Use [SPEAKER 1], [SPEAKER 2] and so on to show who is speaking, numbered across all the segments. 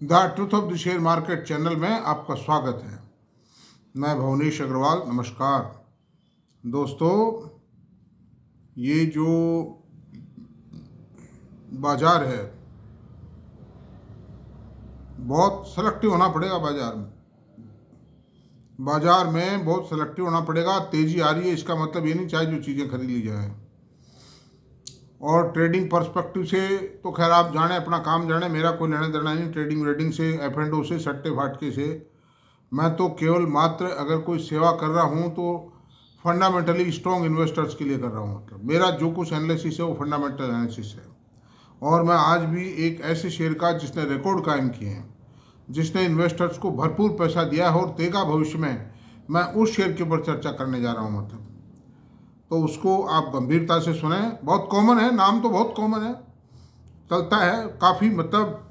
[SPEAKER 1] The truth of the share market channel में आपका स्वागत है। मैं भुवनेश अग्रवाल। नमस्कार दोस्तों, ये जो बाजार है बहुत सेलेक्टिव होना पड़ेगा। बाजार में बहुत सेलेक्टिव होना पड़ेगा। तेज़ी आ रही है, इसका मतलब ये नहीं चाहे जो चीज़ें खरीद ली जाए। और ट्रेडिंग पर्सपेक्टिव से तो खैर आप जाने, अपना काम जाने, मेरा कोई लेना देना नहीं ट्रेडिंग वेडिंग से, F&O से, सट्टे फाटके से। मैं तो केवल मात्र अगर कोई सेवा कर रहा हूँ तो फंडामेंटली स्ट्रॉन्ग इन्वेस्टर्स के लिए कर रहा हूँ। मतलब मेरा जो कुछ एनालिसिस है वो फंडामेंटल एनालिसिस है। और मैं आज भी एक ऐसे शेयर का जिसने रिकॉर्ड कायम किए हैं, जिसने इन्वेस्टर्स को भरपूर पैसा दिया है और देगा भविष्य में, मैं उस शेयर के ऊपर चर्चा करने जा रहा हूँ। मतलब तो उसको आप गंभीरता से सुने। बहुत कॉमन है, नाम तो बहुत कॉमन है, चलता है काफ़ी, मतलब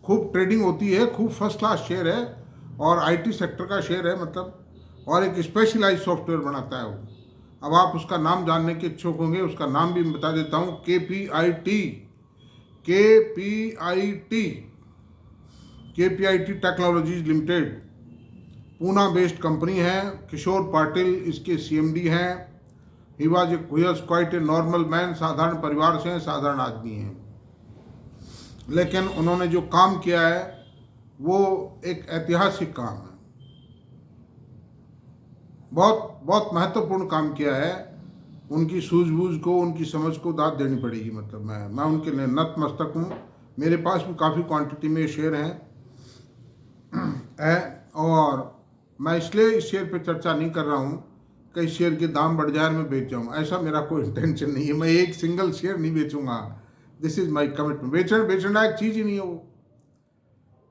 [SPEAKER 1] खूब ट्रेडिंग होती है, खूब फर्स्ट क्लास शेयर है और IT सेक्टर का शेयर है। मतलब और एक स्पेशलाइज सॉफ्टवेयर बनाता है वो। अब आप उसका नाम जानने के इच्छुक होंगे, उसका नाम भी बता देता हूँ। KPIT technologies limited, Poona based company है। किशोर पाटिल इसके CMD हैं। He was quite a normal man, साधारण परिवार से हैं, साधारण आदमी हैं, लेकिन उन्होंने जो काम किया है वो एक ऐतिहासिक काम है। बहुत बहुत महत्वपूर्ण काम किया है। उनकी सूझबूझ को, उनकी समझ को दाद देनी पड़ेगी। मतलब मैं उनके लिए नतमस्तक हूँ। मेरे पास भी काफ़ी क्वांटिटी में शेयर हैं और मैं इसलिए इस शेयर पे चर्चा नहीं कर रहा हूँ कि इस शेयर के दाम बढ़ जाए मैं बेच जाऊँ, ऐसा मेरा कोई इंटेंशन नहीं है। मैं एक सिंगल शेयर नहीं बेचूंगा। This is my commitment. बेचना एक चीज़ ही नहीं है वो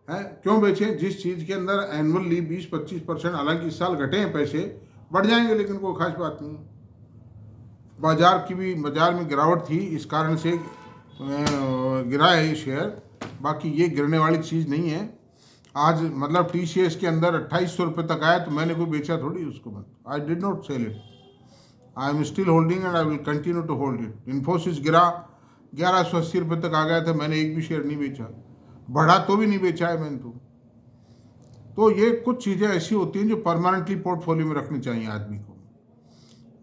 [SPEAKER 1] है। क्यों बेचें जिस चीज़ के अंदर एनुअली 20-25%, हालांकि इस साल घटे हैं, पैसे बढ़ जाएंगे लेकिन कोई खास बात नहीं। बाजार में गिरावट थी, इस कारण से गिरा है ये शेयर। बाकी ये गिरने वाली चीज़ नहीं है। आज मतलब TCS के अंदर 2800 रुपये तक आया तो मैंने कोई बेचा थोड़ी उसको। I did not sell it. I am still holding and I will continue to hold it. Infosys गिरा 1180 रुपये तक आ गया था, मैंने एक भी शेयर नहीं बेचा। बढ़ा तो भी नहीं बेचा है मैंने तो ये कुछ चीज़ें ऐसी होती हैं जो परमानेंटली पोर्टफोलियो में रखनी चाहिए आदमी को।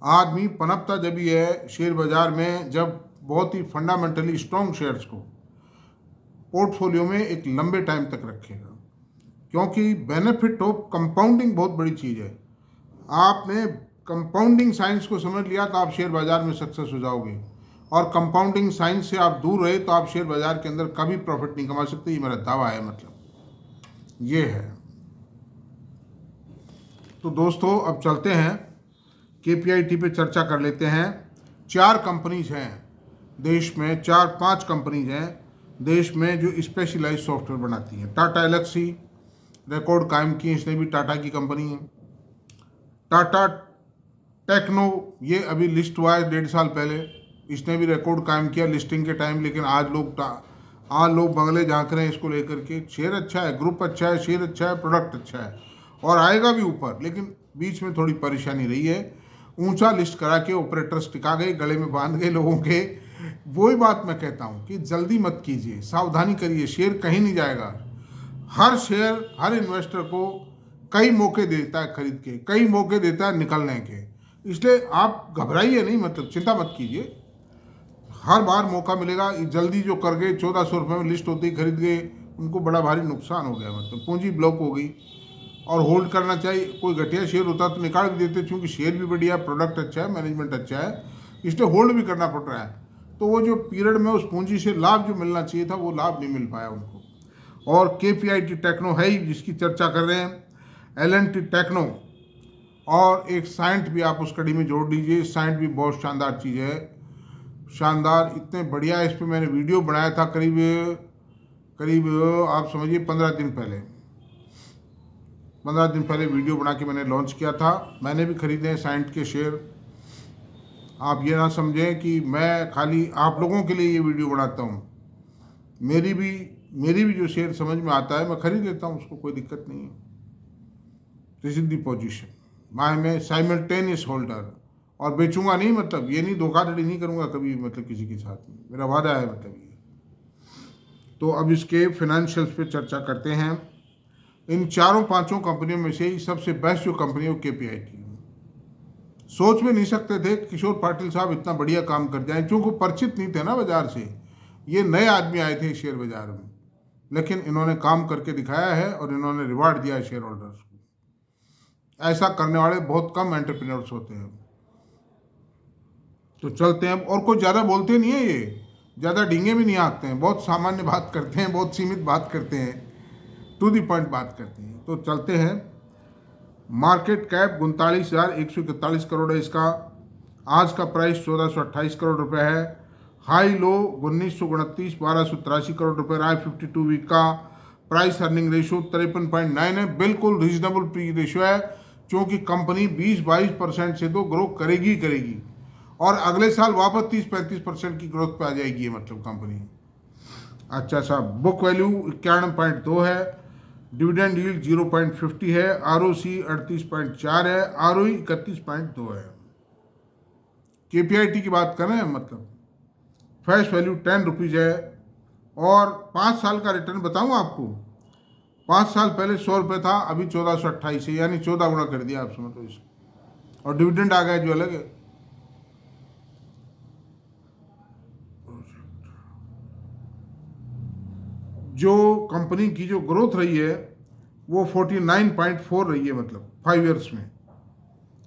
[SPEAKER 1] आदमी पनपता जब ये है शेयर बाजार में, जब बहुत ही फंडामेंटली स्ट्रॉन्ग शेयर्स को पोर्टफोलियो में एक लंबे टाइम तक रखेगा, क्योंकि बेनिफिट ऑफ कंपाउंडिंग बहुत बड़ी चीज़ है। आपने कंपाउंडिंग साइंस को समझ लिया तो आप शेयर बाजार में सक्सेस हो जाओगे, और कंपाउंडिंग साइंस से आप दूर रहे तो आप शेयर बाजार के अंदर कभी प्रॉफिट नहीं कमा सकते। ये मेरा दावा है। मतलब ये है। तो दोस्तों अब चलते हैं KPIT पे चर्चा कर लेते हैं। 4 कंपनीज हैं देश में, 4-5 कंपनीज हैं देश में जो स्पेशलाइज सॉफ्टवेयर बनाती हैं। टाटा एलेक्सी रिकॉर्ड कायम किए, इसने भी टाटा की कंपनी है। टाटा टेक्नो, ये अभी लिस्ट हुआ है 1.5 साल पहले, इसने भी रिकॉर्ड कायम किया लिस्टिंग के टाइम। लेकिन आज लोग बंगले झांक रहे हैं इसको लेकर के। शेयर अच्छा है, ग्रुप अच्छा है, शेयर अच्छा है, प्रोडक्ट अच्छा है और आएगा भी ऊपर। लेकिन बीच में थोड़ी परेशानी रही है। ऊंचा लिस्ट करा के ऑपरेटर्स टिका गए, गले में बांध गए लोगों के। वही बात मैं कहता हूँ कि जल्दी मत कीजिए, सावधानी करिए। शेयर कहीं नहीं जाएगा। हर शेयर हर इन्वेस्टर को कई मौके देता है खरीद के, कई मौके देता है निकलने के। इसलिए आप घबराइए नहीं, मतलब चिंता मत कीजिए। हर बार मौका मिलेगा। जल्दी जो कर गए 1400 रुपये में लिस्ट होती ही खरीद गए, उनको बड़ा भारी नुकसान हो गया। मतलब पूंजी ब्लॉक हो गई। और होल्ड करना चाहिए। कोई घटिया शेयर होता तो निकाल भी देते, क्योंकि शेयर भी बढ़िया है, प्रोडक्ट अच्छा है, मैनेजमेंट अच्छा है, इसलिए होल्ड भी करना पड़ रहा है। तो वो जो पीरियड में उस पूंजी से लाभ जो मिलना चाहिए था वो लाभ नहीं मिल पाया उनको। और KPIT टेक्नो है ही जिसकी चर्चा कर रहे हैं, L&T टेक्नो। और एक साइंट भी आप उस कड़ी में जोड़ लीजिए। साइंट भी बहुत शानदार चीज़ है, शानदार, इतने बढ़िया। इस पर मैंने वीडियो बनाया था करीब करीब आप समझिए 15 दिन पहले। 15 दिन पहले वीडियो बना के मैंने लॉन्च किया था। मैंने भी खरीदे हैं साइंट के शेयर। आप ये ना समझें कि मैं खाली आप लोगों के लिए ये वीडियो बनाता हूँ। मेरी भी जो शेयर समझ में आता है मैं खरीद लेता हूँ, उसको कोई दिक्कत नहीं है। This is the position. मैं साइमल्टेनियस होल्डर, और बेचूंगा नहीं। मतलब ये नहीं, धोखाधड़ी नहीं करूँगा कभी, मतलब किसी के साथ में, मेरा वादा है। मतलब ये तो अब इसके फाइनेंशियल्स पे चर्चा करते हैं। इन चारों पांचों कंपनियों में से सबसे बेस्ट जो कंपनी है वो KPIT। सोच में नहीं सकते थे किशोर पाटिल साहब इतना बढ़िया काम कर जाएं, क्योंकि परिचित नहीं थे ना बाजार से, ये नए आदमी आए थे शेयर बाजार में, लेकिन इन्होंने काम करके दिखाया है और इन्होंने रिवार्ड दिया है शेयर होल्डर्स को। ऐसा करने वाले बहुत कम एंटरप्रेन्योर्स होते हैं। तो चलते हैं, और कोई ज़्यादा बोलते नहीं है, ये ज़्यादा डींगे भी नहीं हाँकते हैं, बहुत सामान्य बात करते हैं, बहुत सीमित बात करते हैं, टू दी पॉइंट बात करते हैं। तो चलते हैं। मार्केट कैप 39,141 करोड़ है इसका। आज का प्राइस 1428 करोड़ रुपए है। हाई लो 1929, 1283 करोड़ रुपए रहा है 52 वीक का। प्राइस अर्निंग रेशियो 53.9 है, बिल्कुल रीजनेबल पी रेशियो है, क्योंकि कंपनी 20-22% से तो ग्रो करेगी करेगी, और अगले साल वापस 30-35% की ग्रोथ पे आ जाएगी ये मतलब कंपनी। अच्छा साहब, बुक वैल्यू 91.2 है, डिविडेंड यील्ड 0.50 है, ROC 38.4 है, ROE 31.2 है। KPIT की बात करें मतलब फेस वैल्यू 10 रुपीज़ है, और 5 साल का रिटर्न बताऊं आपको, 5 साल पहले 100 रुपये था, अभी 1428 है, यानी 14 गुना कर दिया आप समझ लो इसको, और डिविडेंड आ गया जो अलग है। जो कंपनी की जो ग्रोथ रही है वो 49.4 रही है, मतलब 5 ईयर्स में।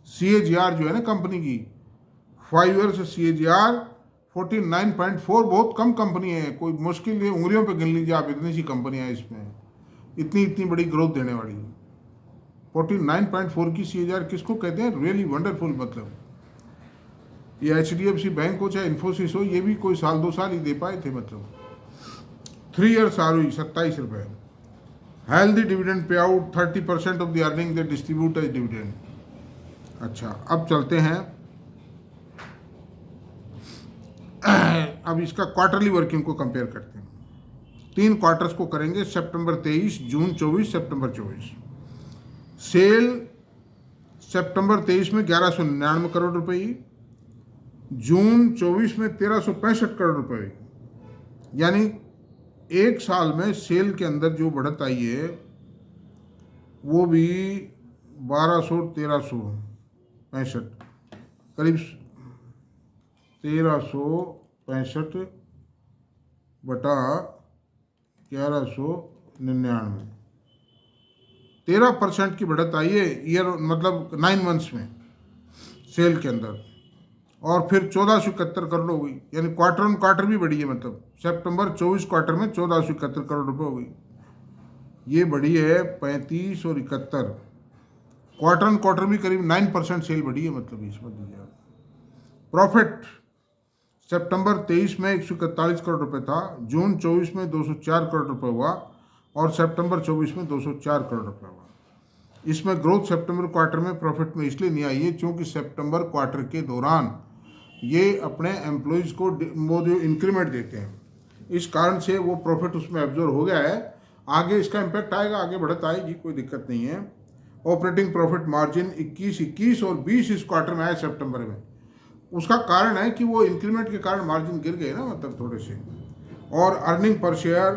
[SPEAKER 1] CAGR जो है ना कंपनी की 5 ईयर्स CAGR 49.4, बहुत कम कंपनी है, कोई मुश्किल उंगलियों पे गिन लीजिए आप, इतनी सी कंपनियां हैं इसमें, इतनी बड़ी ग्रोथ देने वाली। 49.4 की CAGR किसको कहते हैं, रियली वंडरफुल। मतलब ये HDFC बैंक हो चाहे इन्फोसिस हो, ये भी कोई साल 2 साल ही दे पाए थे। मतलब 3 ईयर्स ROE 27 रुपये। Healthy dividend pay out 30% of the earning they distribute as dividend. अच्छा, अब चलते हैं, अब इसका क्वार्टरली वर्किंग को कंपेयर करते हैं। 3 क्वार्टर्स को करेंगे, सितंबर 23, जून 24, सितंबर 24। सेल सितंबर 23 में 1199 करोड़ रुपए, जून 24 में 1365 करोड़ रुपए, यानी एक साल में सेल के अंदर जो बढ़त आई है वो भी 1365, करीब 1365 बटा 1199, 13% की बढ़त आई है ईयर, मतलब 9 मंथ्स में सेल के अंदर। और फिर 1471 करोड़ हो गई, यानी क्वार्टर ऑन क्वार्टर भी बढ़ी है, मतलब सितंबर 24 क्वार्टर में 1471 करोड़ रुपए हो गई, ये बढ़ी है 35 और 71। क्वार्टर ऑन क्वार्टर भी करीब 9% सेल बढ़ी है, मतलब इसमें दीजिए। प्रॉफिट सितंबर 23 में 141 करोड़ रुपए था, जून 24 में 204 करोड़ रुपए हुआ, और सितंबर 24 में 204 करोड़ रुपए हुआ। इसमें ग्रोथ सितंबर क्वार्टर में प्रॉफिट में इसलिए नहीं आई है क्योंकि सितंबर क्वार्टर के दौरान ये अपने एम्प्लॉयज़ को वो जो इंक्रीमेंट देते हैं, इस कारण से वो प्रॉफिट उसमें एब्जॉर्ब हो गया है। आगे इसका इम्पैक्ट आएगा, आगे बढ़त आएगी, कोई दिक्कत नहीं है। ऑपरेटिंग प्रॉफिट मार्जिन 21 और 20 इस क्वार्टर में आया सितंबर में। उसका कारण है कि वो इंक्रीमेंट के कारण मार्जिन गिर गए ना, मतलब थोड़े से। और अर्निंग पर शेयर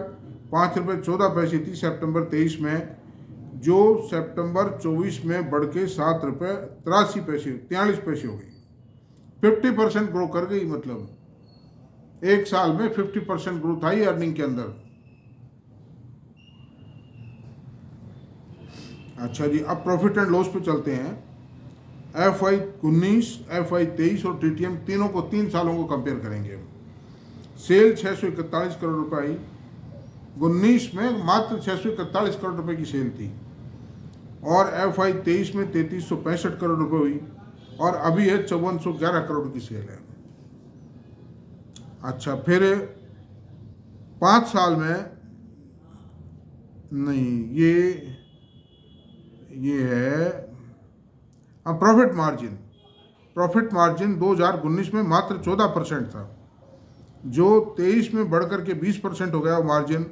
[SPEAKER 1] 5 रुपये 14 पैसे थी सितंबर 23 में, जो सितंबर 24 में बढ़ के 7 रुपये 43 पैसे हो गई। 50% ग्रो कर गई, मतलब एक साल में 50% ग्रोथ आई अर्निंग के अंदर। अच्छा जी, अब प्रॉफिट एंड लॉस पे चलते हैं। FY 19, FY 23 और TTM तीनों को 3 सालों को कंपेयर करेंगे। सेल 641 करोड़ रुपए आई, 19 में मात्र 641 करोड़ रुपए की सेल थी, और FY 23 में 3365 करोड़ रुपए हुई, और अभी है 5411 करोड़ की सेल है। अच्छा, फिर 5 साल में नहीं, ये है प्रॉफिट मार्जिन 2019 में मात्र 14% था, जो 23 में बढ़कर के 20% हो गया वो मार्जिन,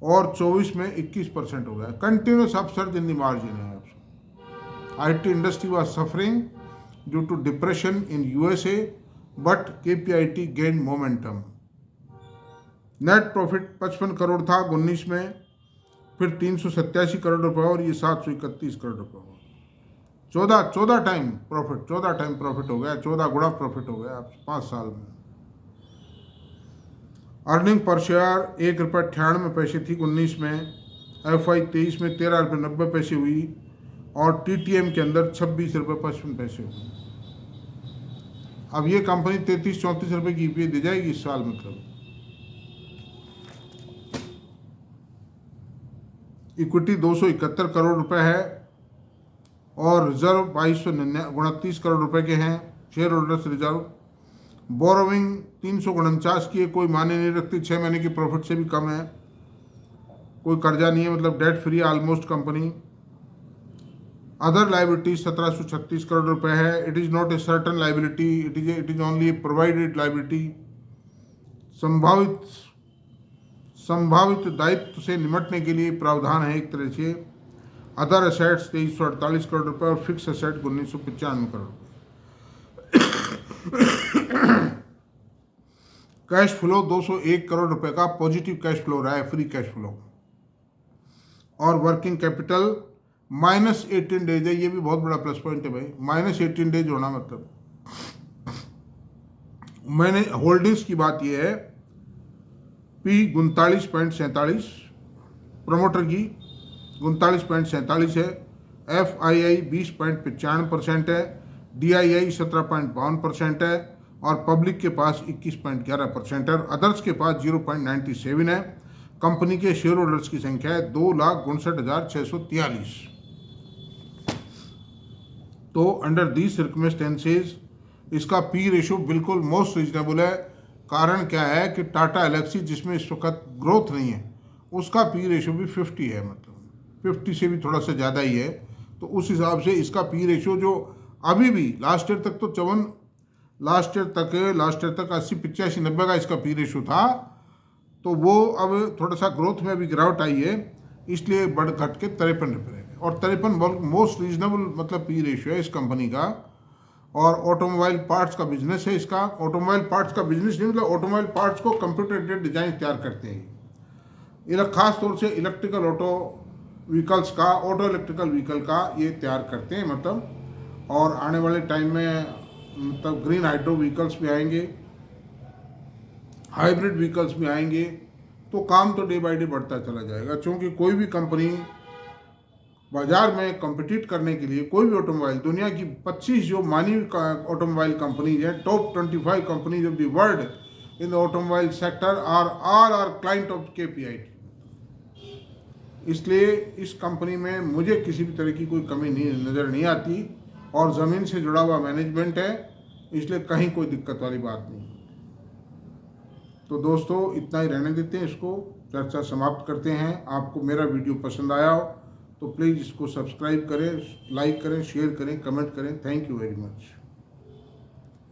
[SPEAKER 1] और 24 में 21% हो गया। Continuous upsurge in the margin है। IT industry was suffering due to depression in USA, but KPIT gained momentum. Net profit 55 crore था 19 में, फिर 387 करोड़ रुपए और ये 731 करोड़ रुपए हुआ। 14 टाइम प्रॉफिट हो गया, 14 गुना प्रॉफिट हो गया 5 साल में। अर्निंग पर शेयर 1 रुपये 98 पैसे थी 19 में, FY 23 में 13 रुपये 90 पैसे हुई और TTM के अंदर 26 रुपये 55 पैसे हुई। अब ये कंपनी 33-34 रुपये की EPS दे जाएगी इस साल, मतलब इक्विटी 271 करोड़ रुपए है और रिजर्व 2229 करोड़ रुपए के हैं। शेयर होल्डर्स रिजर्व, बोरोविंग 349 की है, कोई माने नहीं रखती, 6 महीने की प्रॉफिट से भी कम है, कोई कर्जा नहीं है, मतलब debt free almost company. Other liability 1736 crore रुपए है। It is not a certain liability, it is only A provided liability. संभावित दायित्व से निपटने के लिए प्रावधान है एक तरह से। अदर असेट्स 2348 करोड़ रुपए और fix asset 1995 crore. Cash flow 201 crore रुपए का पॉजिटिव कैश फ्लो रहा है, फ्री कैश फ्लो। और वर्किंग कैपिटल -18 डेज है, ये भी बहुत बड़ा प्लस पॉइंट है भाई, -18 डेज होना मतलब। मैंने होल्डिंग्स की बात ये है, P 39.47, प्रमोटर की 39.47 है, FII 20.95% है, DII 17.52% है और पब्लिक के पास 21.11% है और अदर्स के पास 0.97 है। कंपनी के शेयर होल्डर्स की संख्या है 2,59,643। तो अंडर दीज सर्कमस्टेंसेज इसका P रेशो बिल्कुल मोस्ट रीजनेबल है। कारण क्या है कि टाटा एलेक्सी जिसमें इस वक्त ग्रोथ नहीं है उसका P रेशो भी 50 है, मतलब 50 से भी थोड़ा सा ज़्यादा ही है। तो उस हिसाब से इसका P रेशो जो अभी भी लास्ट ईयर तक तो लास्ट ईयर तक 80, 85, 90 का इसका P रेशो था, तो वो अब थोड़ा सा ग्रोथ में अभी गिरावट आई है, इसलिए बढ़ घट के 53 रुपये है। और 53 मोस्ट रीजनेबल मतलब P रेशो है इस कंपनी का। और ऑटोमोबाइल पार्ट्स का बिजनेस है इसका। ऑटोमोबाइल पार्ट्स का बिजनेस नहीं, मतलब ऑटोमोबाइल पार्ट्स को कंप्यूटर एडेड डिजाइन तैयार करते हैं, खास तौर से इलेक्ट्रिकल ऑटो व्हीकल्स का, ऑटो इलेक्ट्रिकल व्हीकल का ये तैयार करते हैं मतलब। और आने वाले टाइम में मतलब ग्रीन हाइड्रो व्हीकल्स भी आएंगे, हाइब्रिड व्हीकल्स भी आएंगे, तो काम तो डे बाय डे बढ़ता चला जाएगा। क्योंकि कोई भी कंपनी बाजार में कम्पिटिट करने के लिए, कोई भी ऑटोमोबाइल, दुनिया की 25 जो मानी ऑटोमोबाइल कंपनीज हैं, top 25 companies of the world in the automobile sector are client of KPIT। इसलिए इस कंपनी में मुझे किसी भी तरह की कोई कमी नज़र नहीं आती और ज़मीन से जुड़ा हुआ मैनेजमेंट है, इसलिए कहीं कोई दिक्कत वाली बात नहीं। तो दोस्तों इतना ही रहने देते हैं, इसको चर्चा समाप्त करते हैं। आपको मेरा वीडियो पसंद आया हो तो प्लीज़ इसको सब्सक्राइब करें, लाइक करें, शेयर करें, कमेंट करें। Thank you very much.